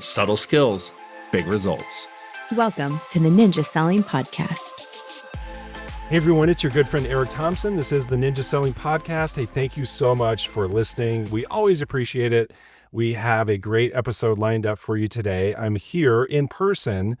Subtle skills, big results. Welcome to the Ninja Selling Podcast. Hey everyone, it's your good friend Eric Thompson. This is the Ninja Selling Podcast. Hey, thank you so much for listening. We always appreciate it. We have a great episode lined up for you today. I'm here in person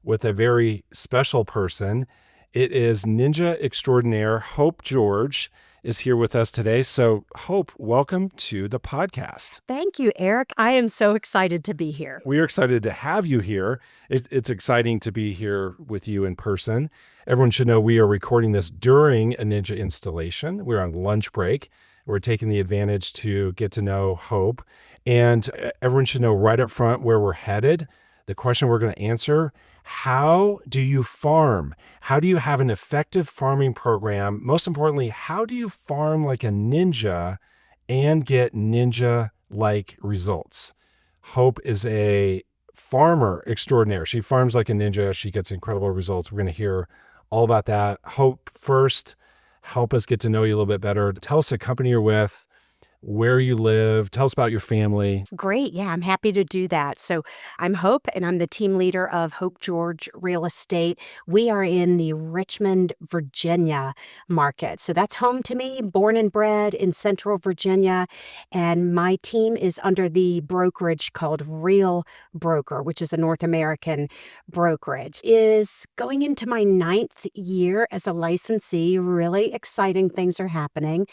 with a very special person. It is Ninja Extraordinaire Hope George is here with us today. So Hope, welcome to the podcast. Thank you, Eric. I am so excited to be here. We are excited to have you here. It's exciting to be here with you in person. Everyone should know we are recording this during a Ninja installation. We're on lunch break. We're taking the advantage to get to know Hope. And everyone should know right up front where we're headed. The question we're going to answer: how do you farm? How do you have an effective farming program? Most importantly, how do you farm like a ninja and get ninja-like results? Hope is a farmer extraordinaire. She farms like a ninja. She gets incredible results. We're going to hear all about that. Hope, first, help us get to know you a little bit better. Tell us the company you're with, where you live. Tell us about your family. Great. Yeah, I'm happy to do that. So I'm Hope, and I'm the team leader of Hope George Real Estate. We are in the Richmond, Virginia market. So that's home to me, born and bred in Central Virginia. And my team is under the brokerage called Real Broker, which is a North American brokerage. Is going into my 9th year as a licensee. Really exciting things are happening.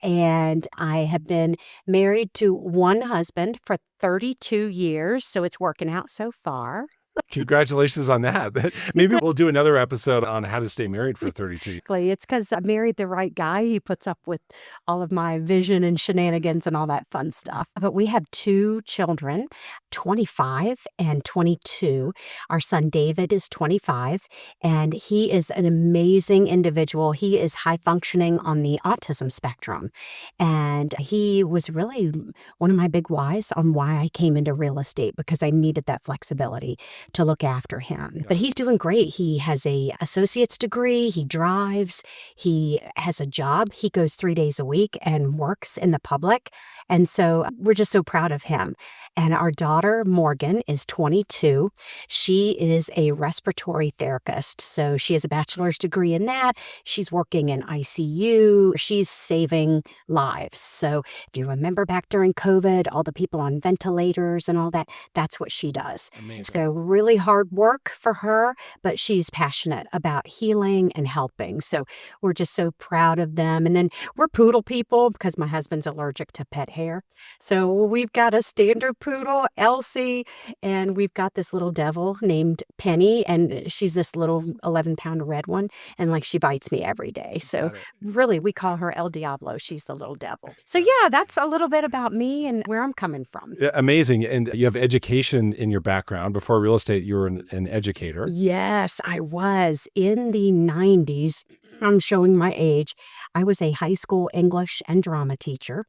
And I have been married to one husband for 32 years, so it's working out so far. Congratulations on that. Maybe we'll do another episode on how to stay married for 32 years. It's because I married the right guy. He puts up with all of my vision and shenanigans and all that fun stuff. But we have 2 children, 25 and 22. Our son David is 25, and he is an amazing individual. He is high functioning on the autism spectrum. And he was really one of my big whys on why I came into real estate, because I needed that flexibility to look after him. But he's doing great. He has a associate's degree. He drives. He has a job. He goes 3 days a week and works in the public. And so we're just so proud of him. And our daughter, Morgan, is 22. She is a respiratory therapist. So she has a bachelor's degree in that. She's working in ICU. She's saving lives. So if you remember back during COVID, all the people on ventilators and all that, that's what she does. Amazing. So really hard work for her, but she's passionate about healing and helping. So we're just so proud of them. And then we're poodle people because my husband's allergic to pet hair. So we've got a standard poodle, Elsie, and we've got this little devil named Penny, and she's this little 11-pound red one, and like she bites me every day. So really, we call her El Diablo. She's the little devil. So yeah, that's a little bit about me and where I'm coming from. Yeah, amazing. And you have education in your background. Before real estate, you were an educator. Yes, I was in the 90s. I'm showing my age. I was a high school English and drama teacher.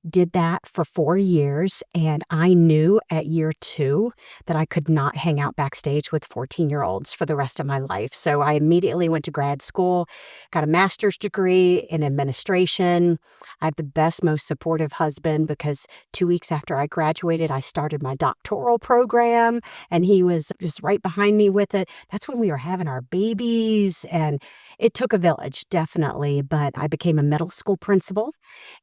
Did that for 4 years, and I knew at year 2 that I could not hang out backstage with 14-year-olds for the rest of my life. So I immediately went to grad school, got a master's degree in administration. I have the best, most supportive husband because 2 weeks after I graduated, I started my doctoral program, and he was just right behind me with it. That's when we were having our babies, and it took a village, definitely, but I became a middle school principal,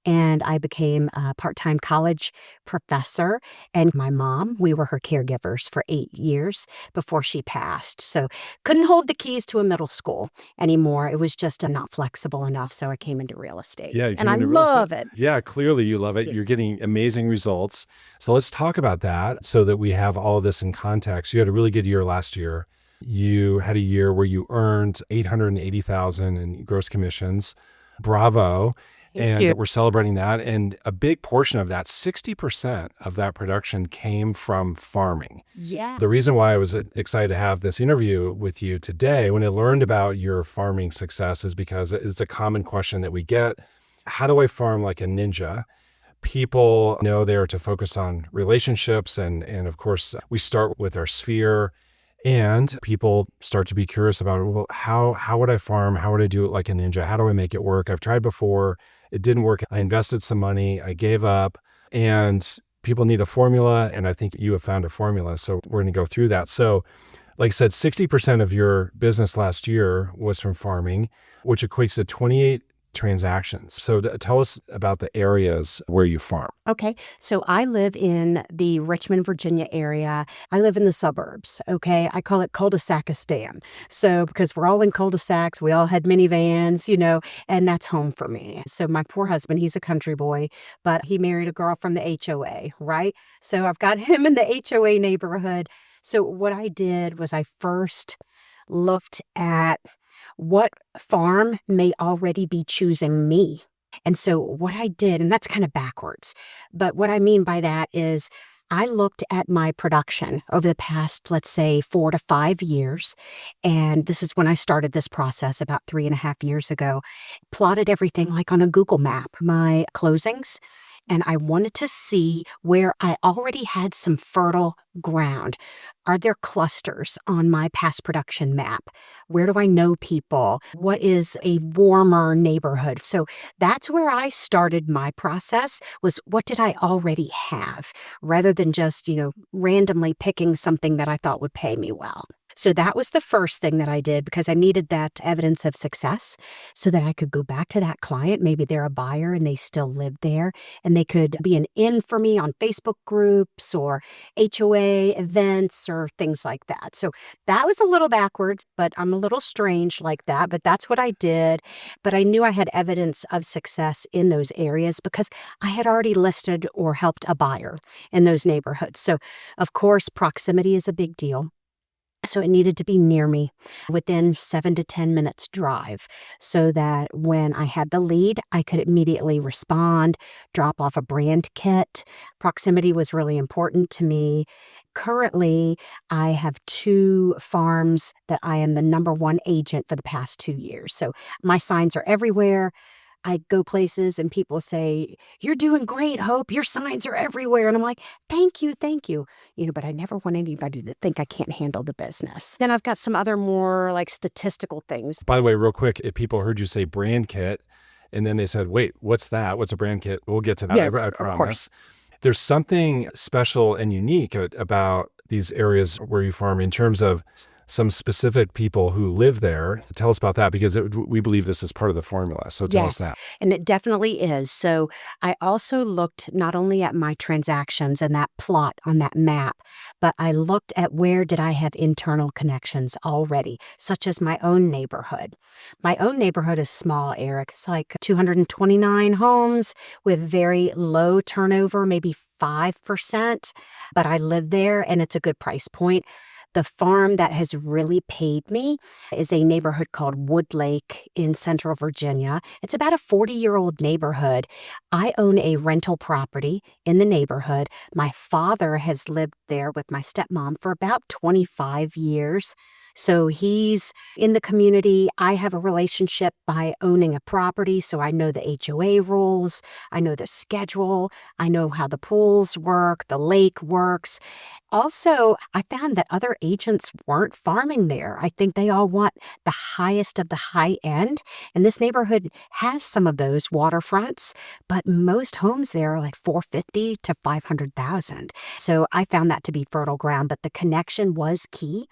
and I became a part-time college professor. And my mom, we were her caregivers for 8 years before she passed. So couldn't hold the keys to a middle school anymore. It was just not flexible enough. So I came into real estate. Yeah, and I love it. Yeah, clearly you love it. You're getting amazing results. So let's talk about that so that we have all of this in context. You had a really good year last year. You had a year where you earned $880,000 in gross commissions. Bravo. Thank you. We're celebrating that. And a big portion of that, 60% of that production came from farming. Yeah. The reason why I was excited to have this interview with you today, when I learned about your farming success, is because it's a common question that we get. How do I farm like a ninja? People know they're to focus on relationships. And of course, we start with our sphere. And people start to be curious about, well, how would I farm? How would I do it like a ninja? How do I make it work? I've tried before. It didn't work. I invested some money. I gave up. And People need a formula, and I think you have found a formula. So we're going to go through that. So like I said, 60% of your business last year was from farming, which equates to 28 transactions. So tell us about the areas where you farm. Okay, so I live in the Richmond, Virginia area. I live in the suburbs, okay? I call it cul-de-sacistan. So because we're all in cul-de-sacs, we all had minivans, and that's home for me. So my poor husband, he's a country boy, but he married a girl from the HOA, right? So I've got him in the HOA neighborhood. So what I did was I first looked at what farm may already be choosing me. And so what I did, and that's kind of backwards, but what I mean by that is I looked at my production over the past, let's say, 4 to 5 years. And this is when I started this process about 3.5 years ago, plotted everything like on a Google map, my closings. And I wanted to see where I already had some fertile ground. Are there clusters on my past production map? Where do I know people? What is a warmer neighborhood? So that's where I started my process, was what did I already have, rather than just, randomly picking something that I thought would pay me well. So that was the first thing that I did, because I needed that evidence of success so that I could go back to that client. Maybe they're a buyer and they still live there, and they could be an in for me on Facebook groups or HOA events or things like that. So that was a little backwards, but I'm a little strange like that. But that's what I did. But I knew I had evidence of success in those areas because I had already listed or helped a buyer in those neighborhoods. So, of course, proximity is a big deal. So it needed to be near me, within 7 to 10 minutes drive, so that when I had the lead, I could immediately respond, drop off a brand kit. Proximity was really important to me. Currently, I have 2 farms that I am the number 1 agent for the past 2 years. So my signs are everywhere. I go places and people say, "You're doing great, Hope. Your signs are everywhere." And I'm like, thank you, thank you. But I never want anybody to think I can't handle the business. Then I've got some other more like statistical things. By the way, real quick, if people heard you say brand kit, and then they said, wait, what's that? What's a brand kit? We'll get to that. Yes, I of promise. course. There's something special and unique about these areas where you farm in terms of some specific people who live there. Tell us about that, because we believe this is part of the formula. So tell us Yes, that. and it definitely is. So I also looked not only at my transactions and that plot on that map, but I looked at where did I have internal connections already, such as my own neighborhood. My own neighborhood is small, Eric. It's like 229 homes with very low turnover, maybe 5%, but I live there and it's a good price point. The farm that has really paid me is a neighborhood called Wood Lake in Central Virginia. It's about a 40-year-old neighborhood. I own a rental property in the neighborhood. My father has lived there with my stepmom for about 25 years. So he's in the community. I have a relationship by owning a property, so I know the HOA rules. I know the schedule. I know how the pools work, the lake works. Also, I found that other agents weren't farming there. I think they all want the highest of the high end. And this neighborhood has some of those waterfronts, but most homes there are like 450 to 500,000. So I found that to be fertile ground, but the connection was key.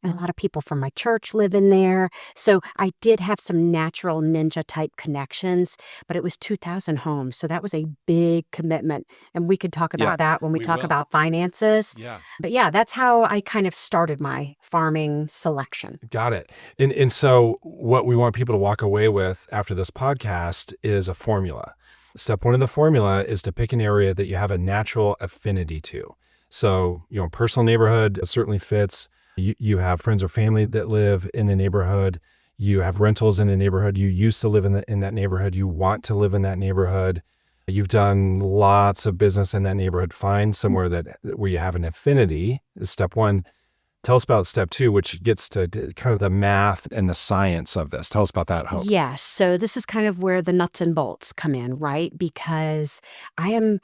And a lot of people from my church live in there. So I did have some natural ninja type connections, but it was 2,000 homes. So that was a big commitment. And we could talk about that when we talk about finances. But yeah, that's how I kind of started my farming selection. Got it. And so what we want people to walk away with after this podcast is a formula. Step 1 in the formula is to pick an area that you have a natural affinity to. So, personal neighborhood certainly fits. You have friends or family that live in a neighborhood. You have rentals in a neighborhood. You used to live in that neighborhood. You want to live in that neighborhood. You've done lots of business in that neighborhood. Find somewhere where you have an affinity is step 1. Tell us about step 2, which gets to kind of the math and the science of this. Tell us about that, Hope. Yes. So this is kind of where the nuts and bolts come in, right? Because I am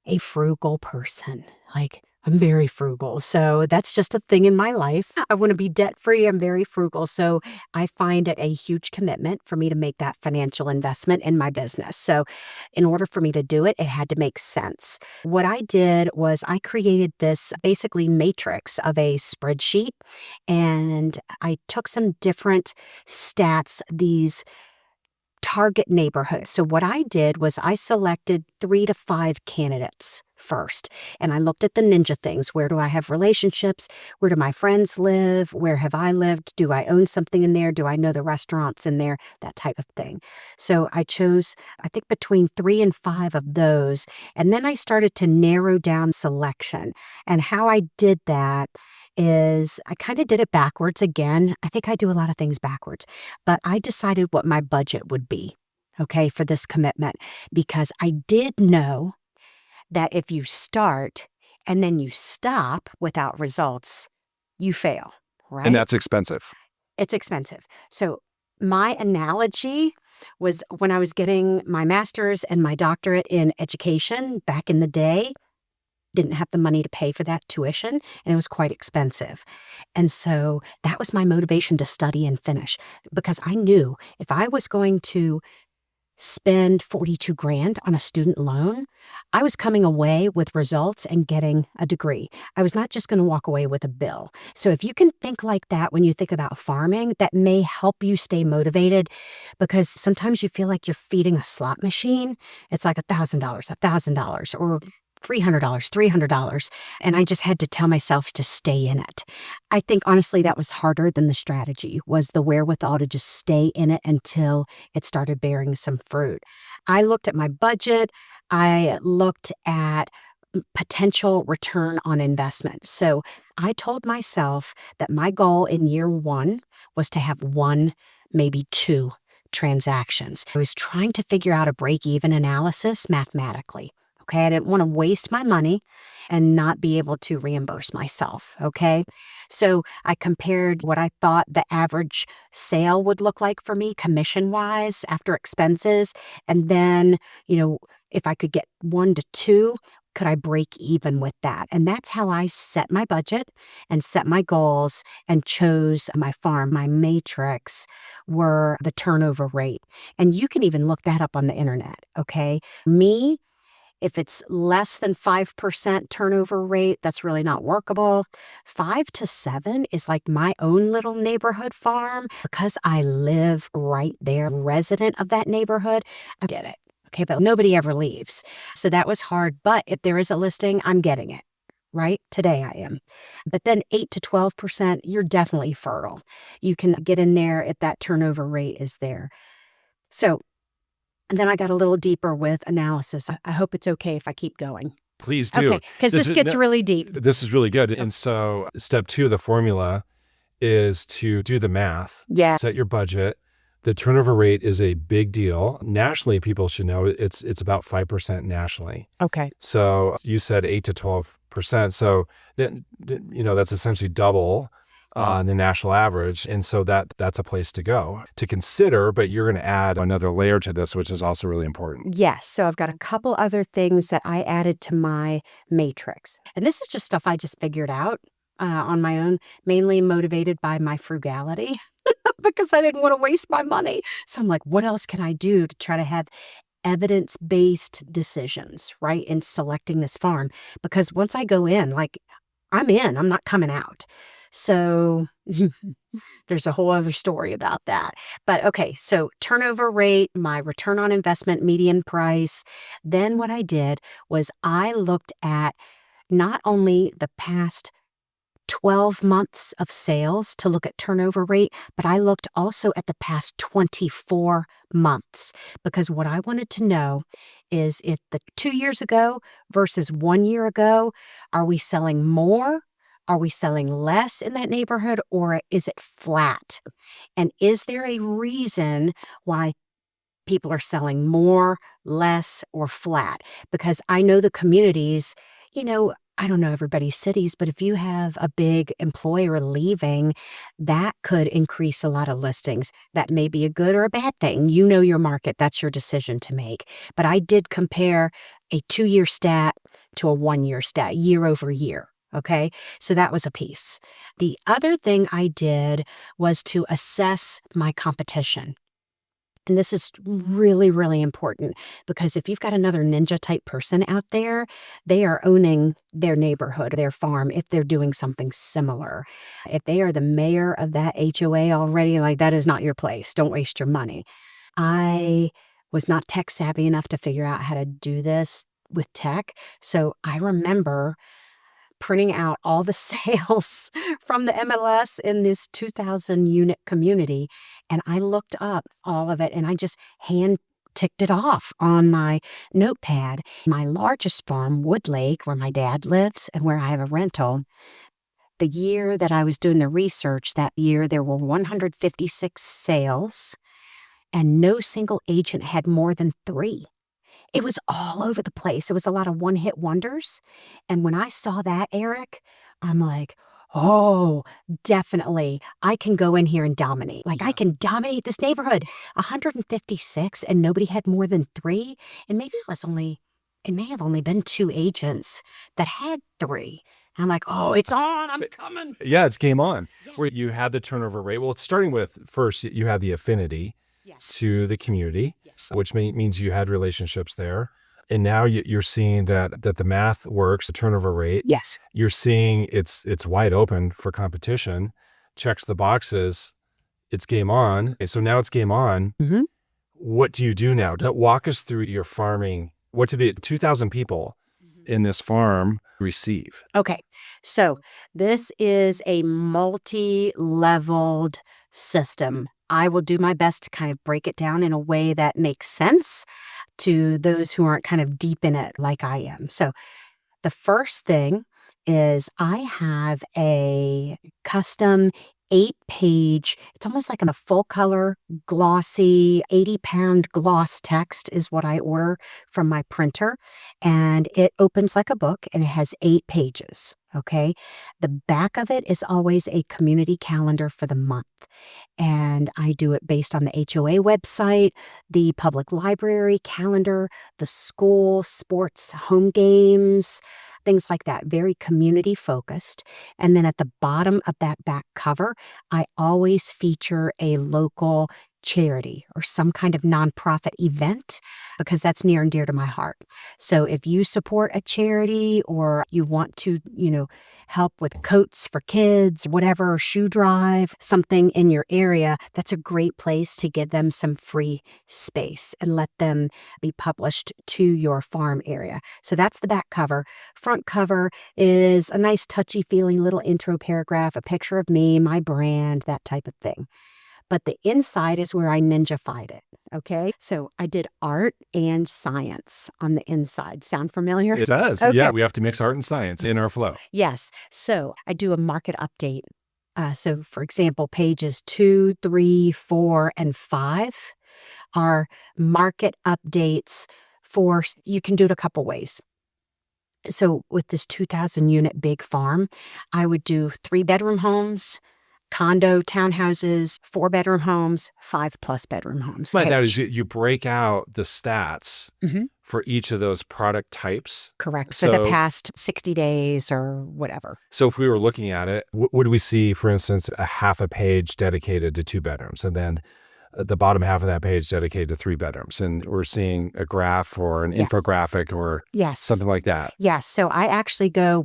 a frugal person. Like, I'm very frugal. So that's just a thing in my life. I want to be debt free. I'm very frugal. So I find it a huge commitment for me to make that financial investment in my business. So in order for me to do it, it had to make sense. What I did was I created this basically matrix of a spreadsheet, and I took some different stats, these target neighborhoods. So what I did was I selected 3 to 5 candidates first, and I looked at the ninja things. Where do I have relationships? Where do my friends live? Where have I lived? Do I own something in there? Do I know the restaurants in there? That type of thing. So I chose, I think, between 3 and 5 of those, and then I started to narrow down selection. And how I did that is I kind of did it backwards again. I think I do a lot of things backwards, but I decided what my budget would be, okay, for this commitment, because I did know that if you start and then you stop without results, you fail, right? And that's expensive. It's expensive. So my analogy was when I was getting my master's and my doctorate in education back in the day, didn't have the money to pay for that tuition, and it was quite expensive. And so that was my motivation to study and finish, because I knew if I was going to spend 42 grand on a student loan, I was coming away with results and getting a degree. I was not just going to walk away with a bill. So if you can think like that when you think about farming, that may help you stay motivated, because sometimes you feel like you're feeding a slot machine. It's like $1,000, or $300. And I just had to tell myself to stay in it. I think honestly that was harder than the strategy, was the wherewithal to just stay in it until it started bearing some fruit. I looked at my budget. I looked at potential return on investment. So I told myself that my goal in year 1 was to have 1, maybe 2 transactions. I was trying to figure out a break-even analysis mathematically. Okay, I didn't want to waste my money and not be able to reimburse myself. Okay, so I compared what I thought the average sale would look like for me commission wise after expenses. And then, if I could get 1 to 2, could I break even with that? And that's how I set my budget and set my goals and chose my farm. My matrix were the turnover rate. And you can even look that up on the internet. Okay, if it's less than 5% turnover rate, that's really not workable. 5 to 7 is like my own little neighborhood farm. Because I live right there, resident of that neighborhood, I did it. Okay, but nobody ever leaves. So that was hard. But if there is a listing, I'm getting it. Right? Today I am. But then 8 to 12%, you're definitely fertile. You can get in there if that turnover rate is there. So and then I got a little deeper with analysis. I hope it's okay if I keep going. Please do. Okay, because this gets really deep. This is really good. And so step 2 of the formula is to do the math. Yeah. Set your budget. The turnover rate is a big deal. Nationally, people should know it's about 5% nationally. Okay. So you said 8 to 12%. So, that's essentially double the national average. And so that's a place to go to consider, but you're going to add another layer to this, which is also really important. Yes. So I've got a couple other things that I added to my matrix. And this is just stuff I just figured out on my own, mainly motivated by my frugality because I didn't want to waste my money. So I'm like, what else can I do to try to have evidence-based decisions, right, in selecting this farm? Because once I go in, I'm not coming out. So there's a whole other story about that. But okay, so turnover rate, my return on investment, median price. Then what I did was I looked at not only the past 12 months of sales to look at turnover rate, but I looked also at the past 24 months, because what I wanted to know is if the 2 years ago versus 1 year ago, are we selling more? Are we selling less in that neighborhood, or is it flat? And is there a reason why people are selling more, less, or flat? Because I know the communities, I don't know everybody's cities, but if you have a big employer leaving, that could increase a lot of listings. That may be a good or a bad thing. You know your market. That's your decision to make. But I did compare a 2-year stat to a 1-year stat, year over year. Okay. So that was a piece. The other thing I did was to assess my competition. And this is really, really important because if you've got another ninja type person out there, they are owning their neighborhood, their farm, if they're doing something similar. If they are the mayor of that HOA already, like that is not your place. Don't waste your money. I was not tech savvy enough to figure out how to do this with tech. So I remember printing out all the sales from the MLS in this 2,000 unit community. And I looked up all of it and I just hand ticked it off on my notepad. My largest farm, Wood Lake, where my dad lives and where I have a rental, the year that I was doing the research, that year there were 156 sales and no single agent had more than 3. It was all over the place. It was a lot of one-hit wonders. And when I saw that, Eric, I'm like, oh, definitely. I can go in here and dominate. Like, I can dominate this neighborhood. 156 and nobody had more than 3. And maybe it may have only been 2 agents that had 3. I'm like, oh, it's on. I'm coming. Yeah, it's game on. Yes. Where you had the turnover rate. Well, it's starting with first, you had the affinity Yes. to the community, Yes. which means you had relationships there. And now you're seeing that the math works, the turnover rate. Yes. You're seeing it's wide open for competition, checks the boxes, it's game on. Okay, so now it's game on. Mm-hmm. What do you do now? Walk us through your farming. What do the 2,000 people in this farm receive? Okay, so this is a multi-leveled system. I will do my best to kind of break it down in a way that makes sense to those who aren't kind of deep in it like I am. So the first thing is I have a custom 8-page, it's almost like a full color, glossy, 80-pound gloss text is what I order from my printer. And it opens like a book and it has 8 pages. Okay. The back of it is always a community calendar for the month. And I do it based on the HOA website, the public library calendar, the school, sports, home games, things like that. Very community focused. And then at the bottom of that back cover, I always feature a local charity or some kind of nonprofit event because that's near and dear to my heart. So if you support a charity or you want to, help with coats for kids, whatever, shoe drive, something in your area, that's a great place to give them some free space and let them be published to your farm area. So that's the back cover. Front cover is a nice touchy feeling little intro paragraph, a picture of me, my brand, that type of thing. But the inside is where I ninja-fied it, okay? So I did art and science on the inside. Sound familiar? It does. Okay. Yeah, we have to mix art and science in our flow. Yes. So I do a market update. So for example, pages 2, 3, 4, and 5 are market updates you can do it a couple ways. So with this 2,000 unit big farm, I would do 3-bedroom homes, condo townhouses, 4-bedroom homes, 5+ bedroom homes. But that is you break out the stats Mhm. for each of those product types. Correct. For the past 60 days or whatever. So if we were looking at it, would we see, for instance, a half a page dedicated to 2 bedrooms and then the bottom half of that page dedicated to 3 bedrooms? And we're seeing a graph or an infographic or something like that. Yes. So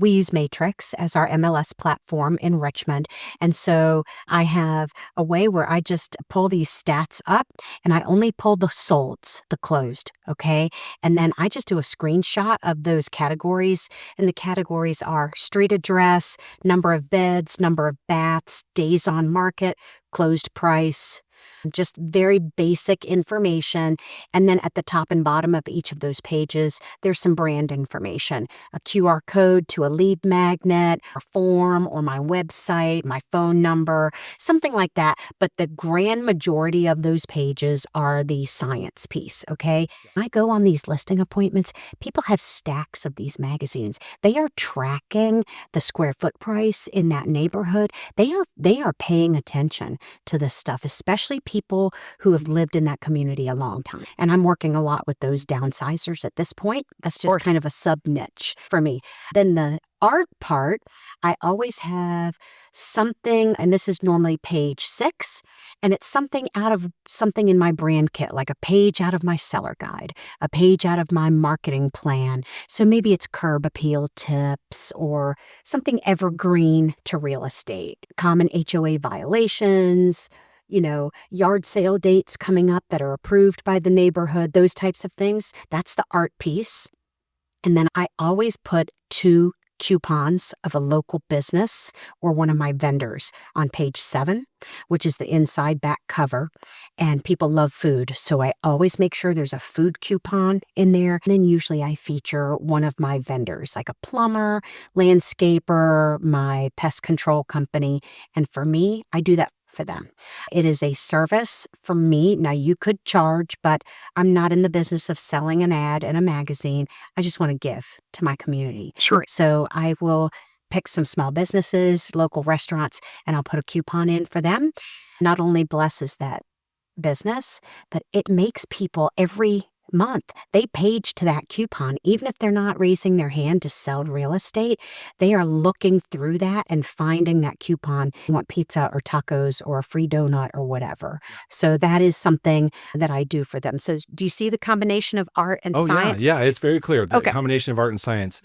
we use Matrix as our MLS platform in Richmond. And so I have a way where I just pull these stats up and I only pull the solds, the closed. Okay. And then I just do a screenshot of those categories. And the categories are street address, number of beds, number of baths, days on market, closed price. Just very basic information. And then at the top and bottom of each of those pages, there's some brand information, a QR code to a lead magnet, a form, or my website, my phone number, something like that. But the grand majority of those pages are the science piece, okay? I go on these listing appointments. People have stacks of these magazines. They are tracking the square foot price in that neighborhood. They are paying attention to this stuff, especially people who have lived in that community a long time. And I'm working a lot with those downsizers at this point. That's just kind of a sub niche for me. Then the art part, I always have something, and this is normally page 6, and it's something out of something in my brand kit, like a page out of my seller guide, a page out of my marketing plan. So maybe it's curb appeal tips or something evergreen to real estate, common HOA violations, yard sale dates coming up that are approved by the neighborhood, those types of things. That's the art piece. And then I always put 2 coupons of a local business or one of my vendors on page 7, which is the inside back cover. And people love food, so I always make sure there's a food coupon in there. And then usually I feature one of my vendors, like a plumber, landscaper, my pest control company. And for me, I do that for them. It is a service for me. Now, you could charge, but I'm not in the business of selling an ad in a magazine. I just want to give to my community. Sure. So I will pick some small businesses, local restaurants, and I'll put a coupon in for them. Not only blesses that business, but it makes people every month, they page to that coupon. Even if they're not raising their hand to sell real estate, they are looking through that and finding that coupon. You want pizza or tacos or a free donut or whatever. So that is something that I do for them. So do you see the combination of art and science? Yeah, it's very clear. The Okay. combination of art and science.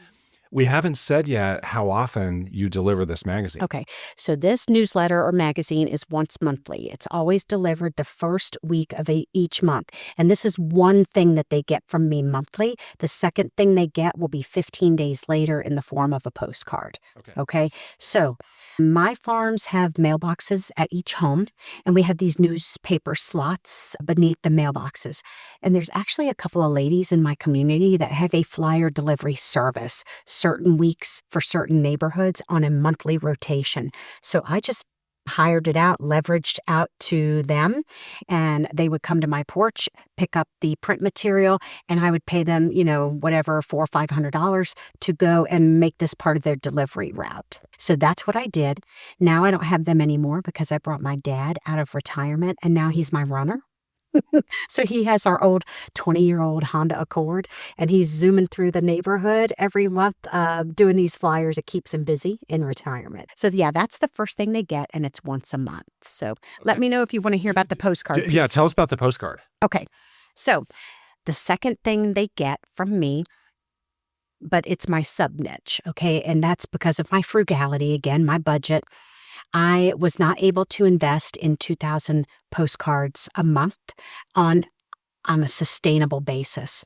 We haven't said yet how often you deliver this magazine. Okay, so this newsletter or magazine is once monthly. It's always delivered the first week of each month. And this is one thing that they get from me monthly. The second thing they get will be 15 days later in the form of a postcard. Okay, so my farms have mailboxes at each home, and we have these newspaper slots beneath the mailboxes. And there's actually a couple of ladies in my community that have a flyer delivery service certain weeks for certain neighborhoods on a monthly rotation. So I just hired it out, leveraged out to them, and they would come to my porch, pick up the print material, and I would pay them, whatever, $400 or $500 to go and make this part of their delivery route. So that's what I did. Now I don't have them anymore because I brought my dad out of retirement, and now he's my runner. So he has our old 20-year-old Honda Accord, and he's zooming through the neighborhood every month doing these flyers. It keeps him busy in retirement. So yeah, that's the first thing they get, and it's once a month. So let me know if you want to hear about the postcard piece. Yeah, tell us about the postcard. Okay. So the second thing they get from me, but it's my sub niche, okay? And that's because of my frugality, again, my budget. I was not able to invest in 2,000 postcards a month on a sustainable basis.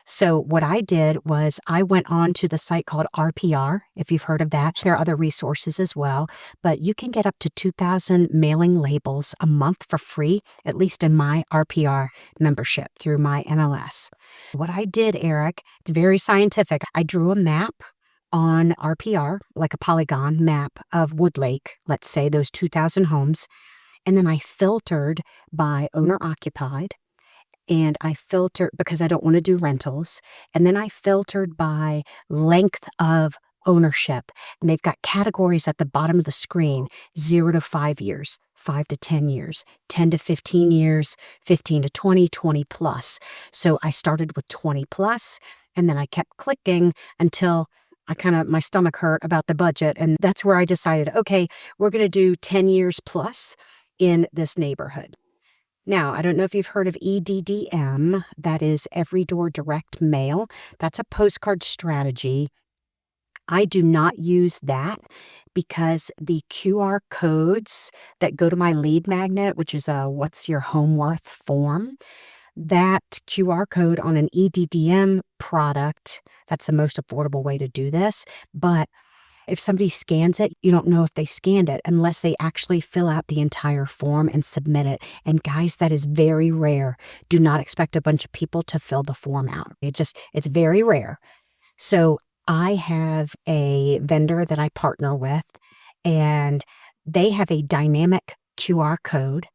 So what I did was I went on to the site called RPR, if you've heard of that. There are other resources as well, but you can get up to 2,000 mailing labels a month for free, at least in my RPR membership through my MLS. What I did, Eric, it's very scientific. I drew a map on RPR, like a polygon map of Woodlake, let's say those 2,000 homes. And then I filtered by owner occupied, and I filtered because I don't want to do rentals. And then I filtered by length of ownership. And they've got categories at the bottom of the screen, 0 to 5 years, 5 to 10 years, 10 to 15 years, 15 to 20, 20 plus. So I started with 20 plus, and then I kept clicking until my stomach hurt about the budget. And that's where I decided, okay, we're going to do 10 years plus in this neighborhood. Now, I don't know if you've heard of EDDM. That is Every Door Direct Mail. That's a postcard strategy. I do not use that because the QR codes that go to my lead magnet, which is a What's Your Home Worth form, that QR code on an EDDM product, that's the most affordable way to do this. But if somebody scans it, you don't know if they scanned it unless they actually fill out the entire form and submit it. And guys, that is very rare. Do not expect a bunch of people to fill the form out. It's very rare. So I have a vendor that I partner with, and they have a dynamic QR code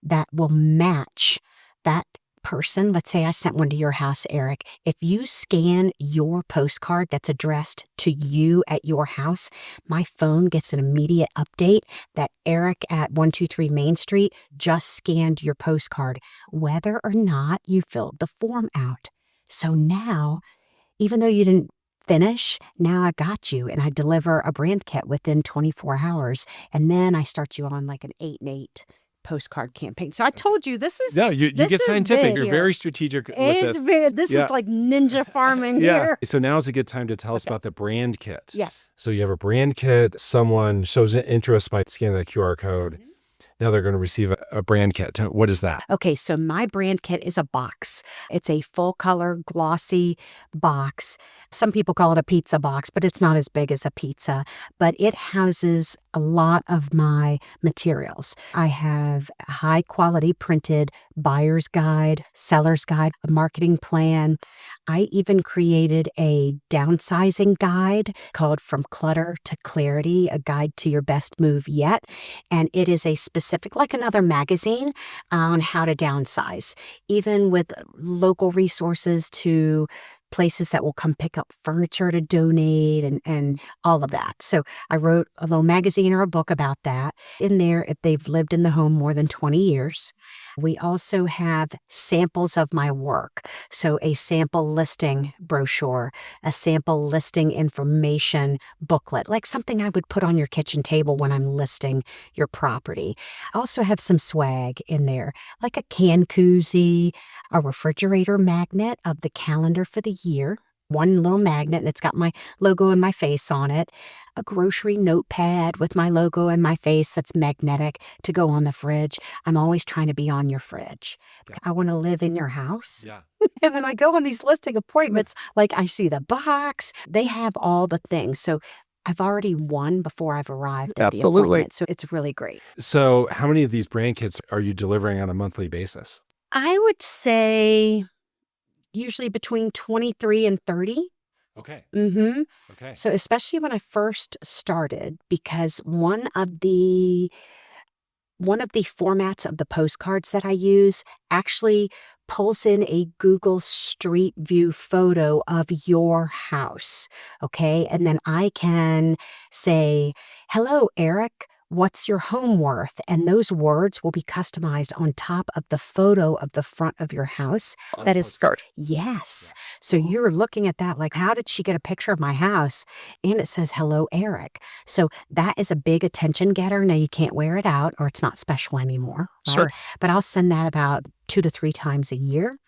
that will match that person, let's say I sent one to your house, Eric, if you scan your postcard that's addressed to you at your house, my phone gets an immediate update that Eric at 123 Main Street just scanned your postcard, whether or not you filled the form out. So now, even though you didn't finish, now I got you, and I deliver a brand kit within 24 hours. And then I start you on like an 8 and 8 postcard campaign. So I told you this is No, you this get is scientific. big You're here. very strategic with It's this. big. This Yeah. is like ninja farming Yeah. here. So now is a good time to tell us Okay. about the brand kit. Yes. So you have a brand kit. Someone shows interest by scanning the QR code. Now they're going to receive a brand kit. What is that? Okay, so my brand kit is a box. It's a full color, glossy box. Some people call it a pizza box, but it's not as big as a pizza. But it houses a lot of my materials. I have a high quality printed buyer's guide, seller's guide, a marketing plan. I even created a downsizing guide called From Clutter to Clarity, a guide to your best move yet. And it is a specific, like another magazine, on how to downsize, even with local resources to places that will come pick up furniture to donate and all of that. So I wrote a little magazine or a book about that in there if they've lived in the home more than 20 years. We also have samples of my work. So a sample listing brochure, a sample listing information booklet, like something I would put on your kitchen table when I'm listing your property. I also have some swag in there, like a can koozie, a refrigerator magnet of the calendar for the year, one little magnet, and it's got my logo and my face on it, a grocery notepad with my logo and my face that's magnetic to go on the fridge. I'm always trying to be on your fridge. Yeah. I want to live in your house. Yeah. And then I go on these listing appointments, like I see the box, they have all the things. So I've already won before I've arrived at the appointment. So it's really great. So how many of these brand kits are you delivering on a monthly basis? I would say usually between 23 and 30. Okay. Mm-hmm. Okay. So especially when I first started, because one of the formats of the postcards that I use actually pulls in a Google Street View photo of your house. Okay. And then I can say, "Hello, Eric. What's your home worth?" And those words will be customized on top of the photo of the front of your house. That is postcard. Yes. So you're looking at that like, how did she get a picture of my house? And it says, "Hello, Eric." So that is a big attention getter. Now you can't wear it out or it's not special anymore. Right? Sure. But I'll send that about 2 to 3 times a year.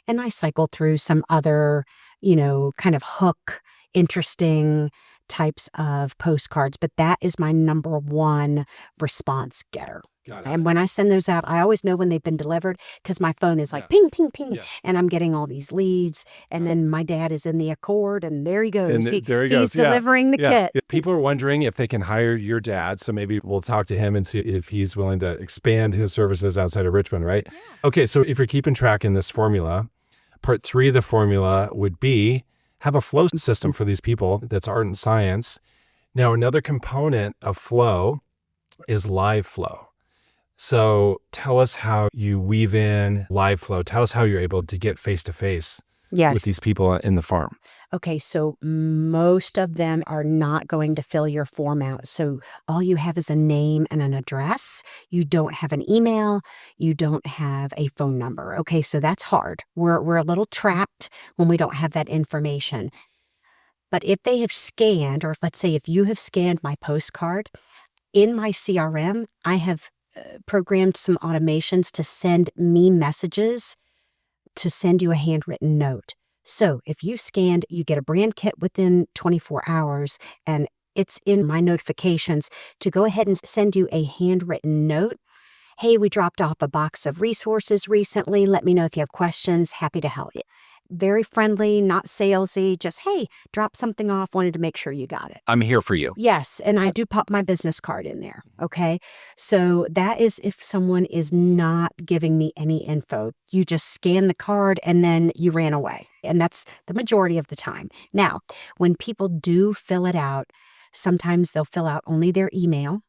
And I cycle through some other, kind of hook, interesting types of postcards, but that is my number one response getter. Got it. And when I send those out, I always know when they've been delivered because my phone is like Yeah. ping, ping, ping. Yes. And I'm getting all these leads. And then my dad is in the Accord and there he goes. And there he goes. He's delivering the Yeah. kit. People are wondering if they can hire your dad. So maybe we'll talk to him and see if he's willing to expand his services outside of Richmond, right? Yeah. Okay. So if you're keeping track in this formula, part 3 of the formula would be have a flow system for these people. That's art and science. Now, another component of flow is live flow. So tell us how you weave in live flow. Tell us how you're able to get face-to-face with these people in the farm. Okay, so most of them are not going to fill your form out. So all you have is a name and an address. You don't have an email. You don't have a phone number. Okay, so that's hard. We're a little trapped when we don't have that information. But if they have scanned, or let's say if you have scanned my postcard, in my CRM, I have programmed some automations to send me messages to send you a handwritten note. So if you've scanned, you get a brand kit within 24 hours, and it's in my notifications to go ahead and send you a handwritten note. "Hey, we dropped off a box of resources recently. Let me know if you have questions. Happy to help you." Very friendly, not salesy, just, "Hey, drop something off. Wanted to make sure you got it." I'm here for you. Yes, and I do pop my business card in there, okay? So that is if someone is not giving me any info. You just scan the card and then you ran away, and that's the majority of the time. Now, when people do fill it out, sometimes they'll fill out only their email.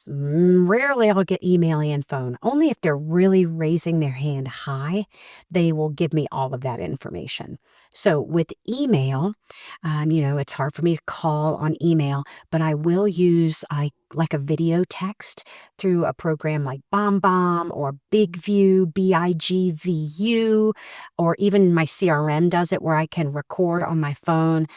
Rarely I'll get email and phone. Only if they're really raising their hand high, they will give me all of that information. So with email, it's hard for me to call on email, but I will use like a video text through a program like BombBomb or BigView, BIGVU, or even my CRM does it where I can record on my phone.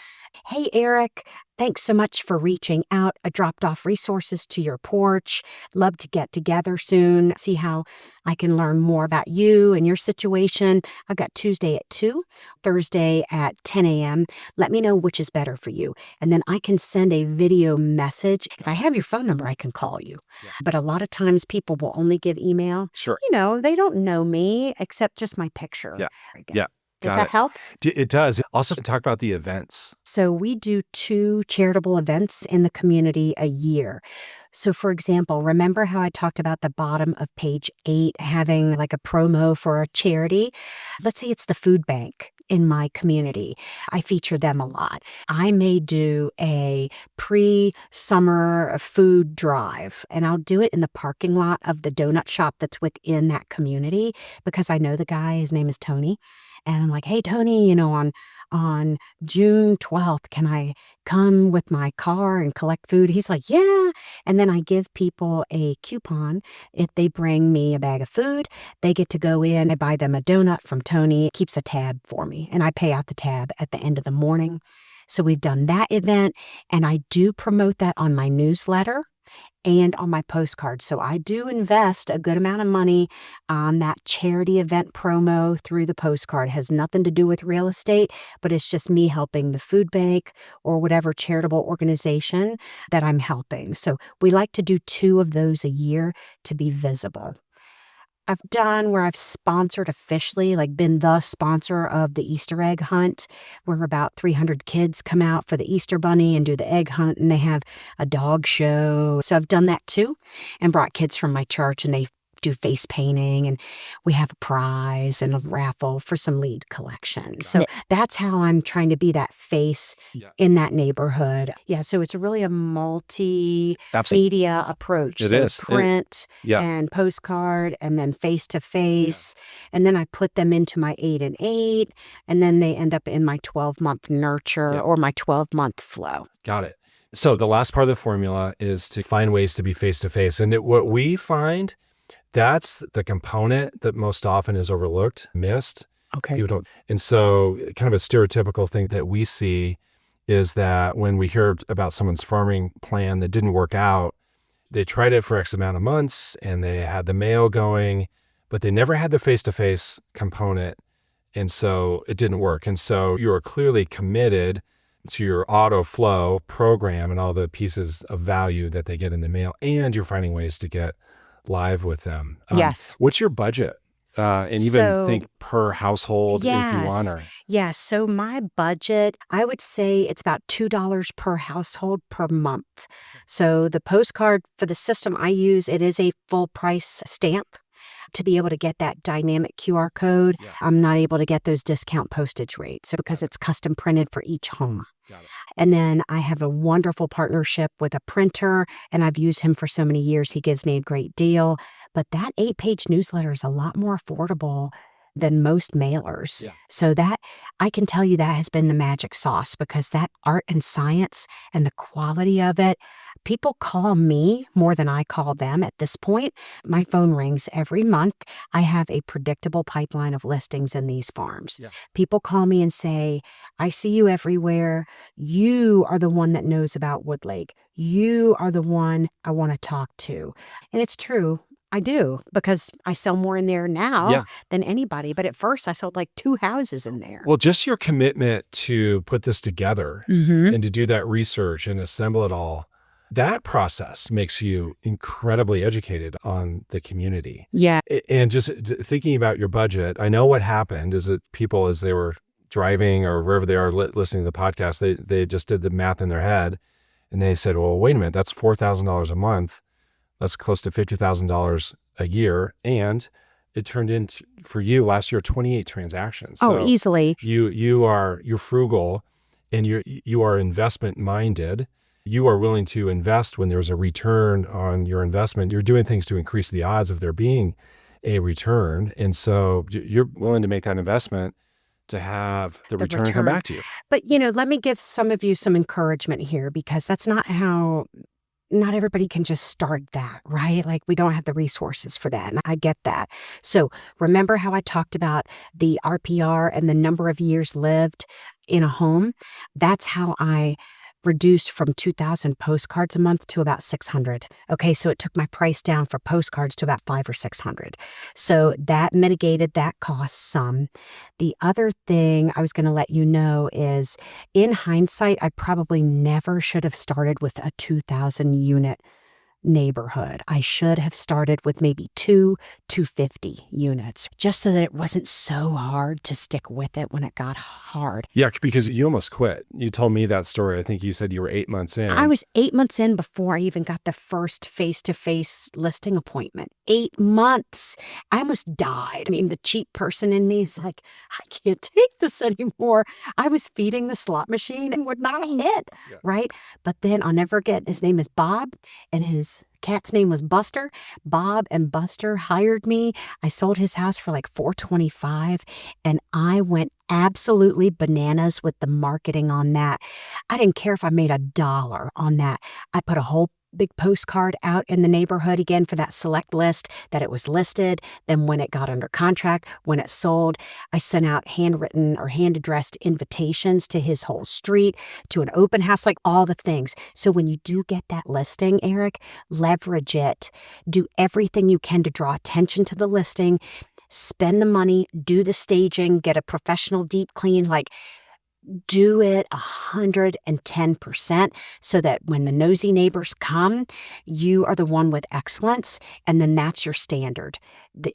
Hey, Eric, thanks so much for reaching out. I dropped off resources to your porch. Love to get together soon, see how I can learn more about you and your situation. I've got Tuesday at 2, Thursday at 10 a.m. Let me know which is better for you. And then I can send a video message. If I have your phone number, I can call you. Yeah. But a lot of times people will only give email. Sure. They don't know me except just my picture. Yeah. Again. Yeah. Does Got that it. help? It does. Also, talk about the events. So we do 2 charitable events in the community a year. So for example, remember how I talked about the bottom of page 8 having like a promo for a charity? Let's say it's the food bank in my community. I feature them a lot. I may do a pre-summer food drive, and I'll do it in the parking lot of the donut shop that's within that community because I know the guy, his name is Tony. And I'm like, hey, Tony, on June 12th, can I come with my car and collect food? He's like, yeah. And then I give people a coupon. If they bring me a bag of food, they get to go in. I buy them a donut from Tony. It keeps a tab for me, and I pay out the tab at the end of the morning. So we've done that event, and I do promote that on my newsletter and on my postcard. So I do invest a good amount of money on that charity event promo through the postcard. It has nothing to do with real estate, but it's just me helping the food bank or whatever charitable organization that I'm helping. So we like to do 2 of those a year to be visible. I've done where I've sponsored officially, like been the sponsor of the Easter egg hunt, where about 300 kids come out for the Easter bunny and do the egg hunt, and they have a dog show. So I've done that too, and brought kids from my church, and they do face painting, and we have a prize and a raffle for some lead collection. So that's how I'm trying to be that face in that neighborhood. Yeah, so it's really a multimedia approach. It so is. Print and postcard and then face-to-face. And then I put them into my 8 and 8, and then they end up in my 12-month nurture or my 12-month flow. Got it. So the last part of the formula is to find ways to be face-to-face. And what we find, that's the component that most often is overlooked, missed. Okay. People don't. And so kind of a stereotypical thing that we see is that when we hear about someone's farming plan that didn't work out, they tried it for X amount of months and they had the mail going, but they never had the face-to-face component. And so it didn't work. And so you are clearly committed to your auto flow program and all the pieces of value that they get in the mail, and you're finding ways to get live with them. Yes. What's your budget? And even think per household if you want. Or... Yes. So my budget, I would say it's about $2 per household per month. So the postcard for the system I use, it is a full price stamp. To be able to get that dynamic QR code, I'm not able to get those discount postage rates because it's custom printed for each home. Got it. And then I have a wonderful partnership with a printer, and I've used him for so many years. He gives me a great deal. But that 8-page newsletter is a lot more affordable than most mailers. Yeah. So that, I can tell you that has been the magic sauce because that art and science and the quality of it, people call me more than I call them at this point. My phone rings every month. I have a predictable pipeline of listings in these farms. Yeah. People call me and say, I see you everywhere. You are the one that knows about Woodlake. You are the one I want to talk to. And it's true. I do, because I sell more in there now than anybody. But at first I sold like 2 houses in there. Well, just your commitment to put this together and to do that research and assemble it all, that process makes you incredibly educated on the community. Yeah. And just thinking about your budget, I know what happened is that people, as they were driving or wherever they are listening to the podcast, they just did the math in their head and they said, well, wait a minute, that's $4,000 a month. That's close to $50,000 a year. And it turned into, for you last year, 28 transactions. So easily. You're frugal and you are investment minded. you are willing to invest when there's a return on your investment. You're doing things to increase the odds of there being a return. And so you're willing to make that investment to have the return come back to you. But, let me give some of you some encouragement here, because that's not everybody can just start that, right? Like, we don't have the resources for that. And I get that. So remember how I talked about the RPR and the number of years lived in a home? That's how I reduced from 2,000 postcards a month to about 600. Okay, so it took my price down for postcards to about 500 or 600. So that mitigated that cost some. The other thing I was going to let you know is, in hindsight, I probably never should have started with a 2,000 unit neighborhood. I should have started with maybe 250 units, just so that it wasn't so hard to stick with it when it got hard. Yeah, because you almost quit. You told me that story. I think you said you were 8 months in. I was 8 months in before I even got the first face-to-face listing appointment. 8 months. I almost died. I mean, the cheap person in me is like, I can't take this anymore. I was feeding the slot machine and would not hit, right? But then I'll never forget, his name is Bob, and his cat's name was Buster. Bob and Buster hired me. I sold his house for like $425, and I went absolutely bananas with the marketing on that. I didn't care if I made $1 on that. I put a whole big postcard out in the neighborhood again for that select list that it was listed. Then when it got under contract, when it sold, I sent out handwritten or hand-addressed invitations to his whole street, to an open house, like all the things. So when you do get that listing, Eric, leverage it. Do everything you can to draw attention to the listing. Spend the money, do the staging, get a professional deep clean, like do it 110%, so that when the nosy neighbors come, you are the one with excellence, and then that's your standard.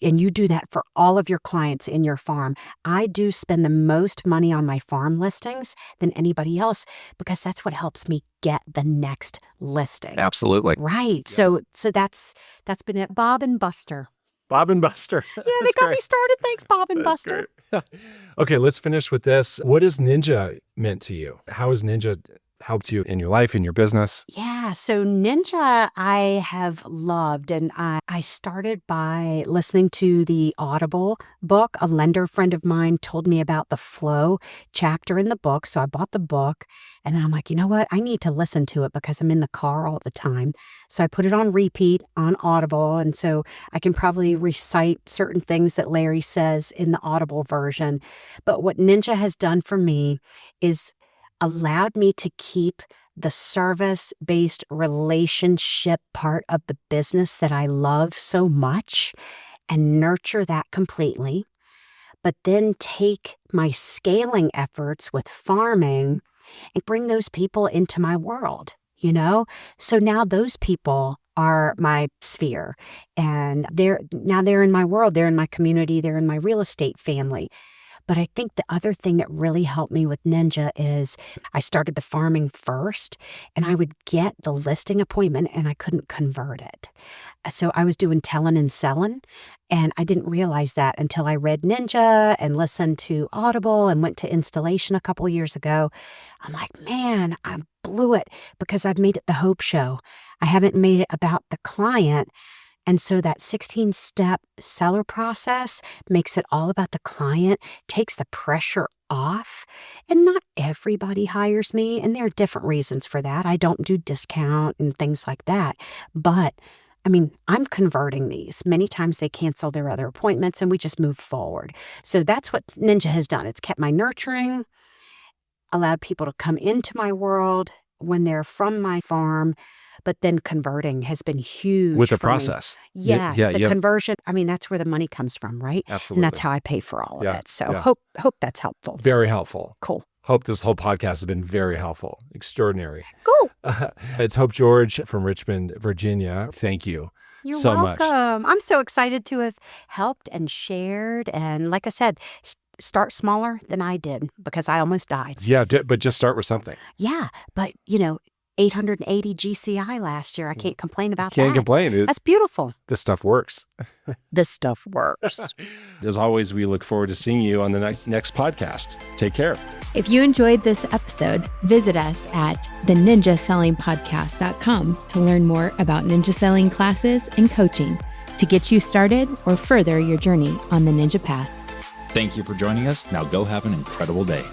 And you do that for all of your clients in your farm. I do spend the most money on my farm listings than anybody else, because that's what helps me get the next listing. Absolutely. Right. So that's been it. Bob and Buster. Bob and Buster. Yeah, they got me started. Thanks, Bob and Buster. Okay, let's finish with this. What has Ninja meant to you? How has Ninja helped you in your life, in your business? Yeah, so Ninja I have loved, and I started by listening to the Audible book. A lender friend of mine told me about the flow chapter in the book, so I bought the book, and then I'm like, you know what? I need to listen to it because I'm in the car all the time. So I put it on repeat on Audible, and so I can probably recite certain things that Larry says in the Audible version. But what Ninja has done for me is allowed me to keep the service-based relationship part of the business that I love so much and nurture that completely, but then take my scaling efforts with farming and bring those people into my world, So now those people are my sphere, and they're in my world, they're in my community, they're in my real estate family. But I think the other thing that really helped me with Ninja is I started the farming first, and I would get the listing appointment and I couldn't convert it. So I was doing telling and selling, and I didn't realize that until I read Ninja and listened to Audible and went to installation a couple years ago. I'm like, man, I blew it because I've made it the hope show. I haven't made it about the client. And so that 16-step seller process makes it all about the client, takes the pressure off. And not everybody hires me, and there are different reasons for that. I don't do discount and things like that. But I'm converting these. Many times they cancel their other appointments and we just move forward. So that's what Ninja has done. It's kept my nurturing, allowed people to come into my world when they're from my farm, but then converting has been huge With the for me. process. Yes, Yeah, the conversion. That's where the money comes from, right? Absolutely. And that's how I pay for all of it. So yeah. hope that's helpful. Very helpful. Cool. Hope this whole podcast has been very helpful. Extraordinary. Cool. It's Hope George from Richmond, Virginia. Thank you You're so much. welcome. I'm so excited to have helped and shared. And like I said, start smaller than I did because I almost died. Yeah, but just start with something. Yeah, but 880 GCI last year. I can't complain about Can't that. complain. That's beautiful. This stuff works. This stuff works. As always, we look forward to seeing you on the next podcast. Take care. If you enjoyed this episode, visit us at theninjasellingpodcast.com to learn more about ninja selling classes and coaching to get you started or further your journey on the ninja path. Thank you for joining us. Now go have an incredible day.